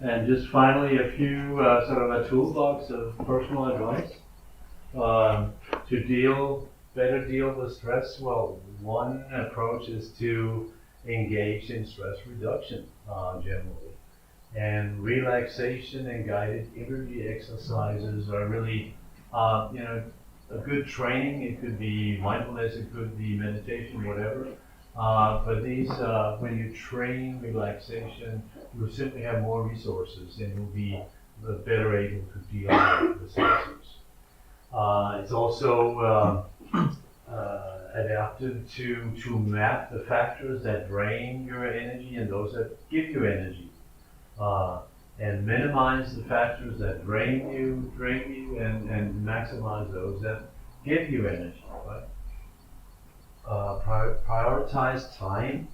And just finally, a few sort of a toolbox of personal advice to better deal with stress. Well, one approach is to engage in stress reduction generally. And relaxation and guided energy exercises are really, a good training. It could be mindfulness, it could be meditation, whatever. But these, when you train relaxation, you'll simply have more resources and you'll be better able to deal with the stressors. It's also adapted to map the factors that drain your energy and those that give you energy. And minimize the factors that drain you, and maximize those that give you energy, right? Prioritize time,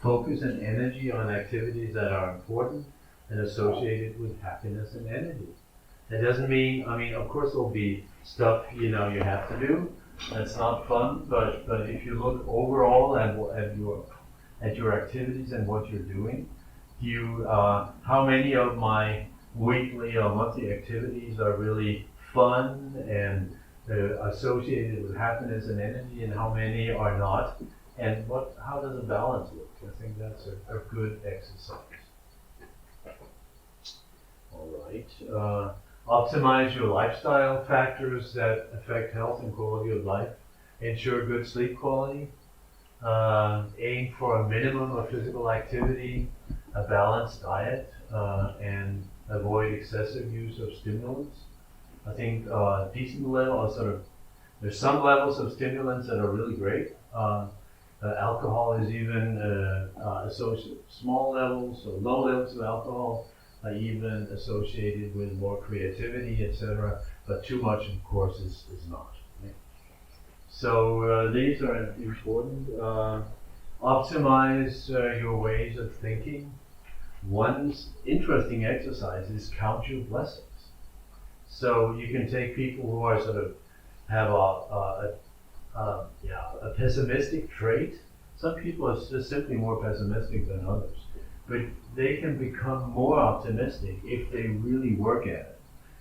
focus, and energy on activities that are important and associated with happiness and energy. That doesn't mean, of course there'll be stuff, you have to do. That's not fun, but if you look overall at your activities and what you're doing, how many of my weekly or monthly activities are really fun and associated with happiness and energy, and how many are not, and how does the balance look? I think that's a good exercise. All right. Optimize your lifestyle factors that affect health and quality of life. Ensure good sleep quality. Aim for a minimum of physical activity, a balanced diet, and avoid excessive use of stimulants. I think decent level, there's some levels of stimulants that are really great. Alcohol is even associated, small levels or low levels of alcohol are even associated with more creativity, etc. But too much, of course, is not. Right? So these are important. Optimize your ways of thinking. One interesting exercise is count your blessings. So you can take people who are have a pessimistic trait. Some people are just simply more pessimistic than others, but they can become more optimistic if they really work at it.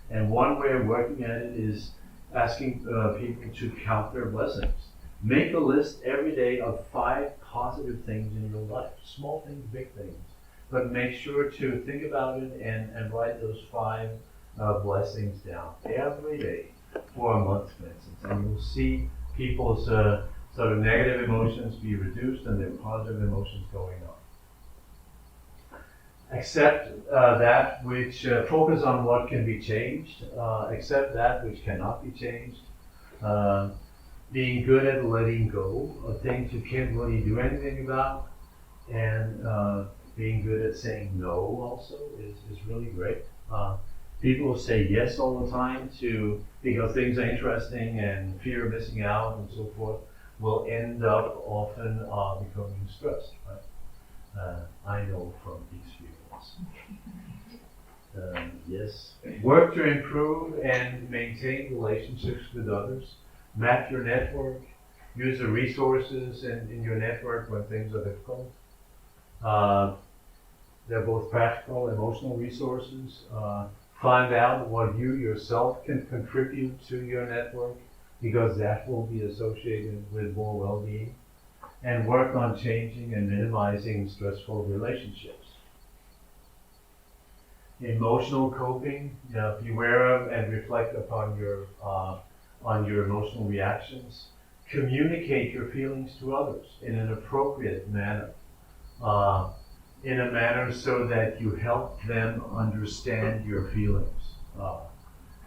And one way of working at it is asking people to count their blessings. Make a list every day of 5 positive things in your life, small things, big things. But make sure to think about it and write those 5 blessings down every day for a month, for instance. And you'll see people's negative emotions be reduced and their positive emotions going up. Accept that which, focus on what can be changed. Accept that which cannot be changed. Being good at letting go of things you can't really do anything about. And being good at saying no also is really great. People say yes all the time because things are interesting, and fear of missing out and so forth will end up often becoming stressed. Right? I know from these feelings. Yes. Work to improve and maintain relationships with others. Map your network. Use the resources in your network when things are difficult. They're both practical and emotional resources. Find out what you yourself can contribute to your network, because that will be associated with more well-being. And work on changing and minimizing stressful relationships. Emotional coping, beware of and reflect upon your emotional reactions. Communicate your feelings to others in an appropriate manner. In a manner so that you help them understand your feelings.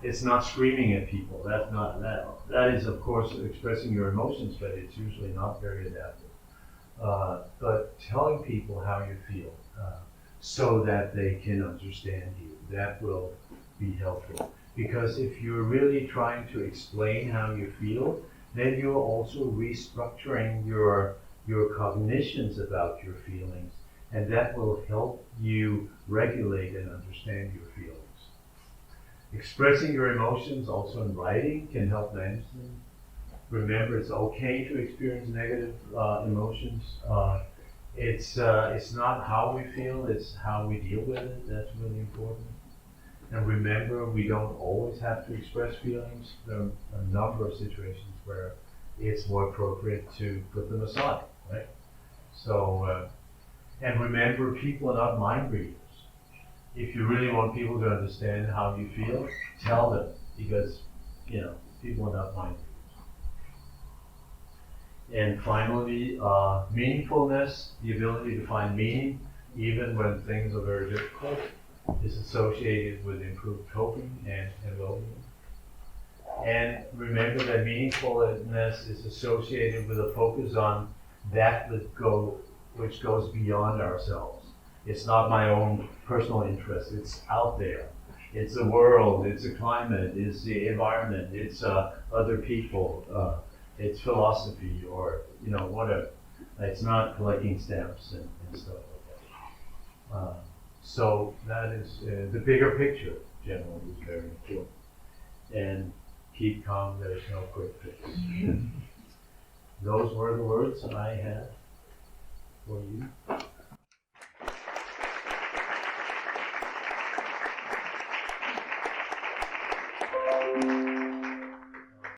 It's not screaming at people. That is, of course, expressing your emotions, but it's usually not very adaptive. But telling people how you feel so that they can understand you, that will be helpful. Because if you're really trying to explain how you feel, then you're also restructuring your cognitions about your feelings. And that will help you regulate and understand your feelings. Expressing your emotions also in writing can help manage them. Remember, it's okay to experience negative emotions. It's not how we feel, it's how we deal with it. That's really important. And remember, we don't always have to express feelings. There are a number of situations where it's more appropriate to put them aside, right? So, and remember, people are not mind readers. If you really want people to understand how you feel, tell them, because, people are not mind readers. And finally, meaningfulness, the ability to find meaning, even when things are very difficult, is associated with improved coping and well-being. And remember that meaningfulness is associated with a focus on that which goes beyond ourselves. It's not my own personal interest, it's out there. It's the world, it's the climate, it's the environment, it's other people, it's philosophy, or whatever. It's not collecting stamps and stuff like that. So that is the bigger picture. Generally, is very important. And keep calm. There's no quick fix. Those were the words I had for you.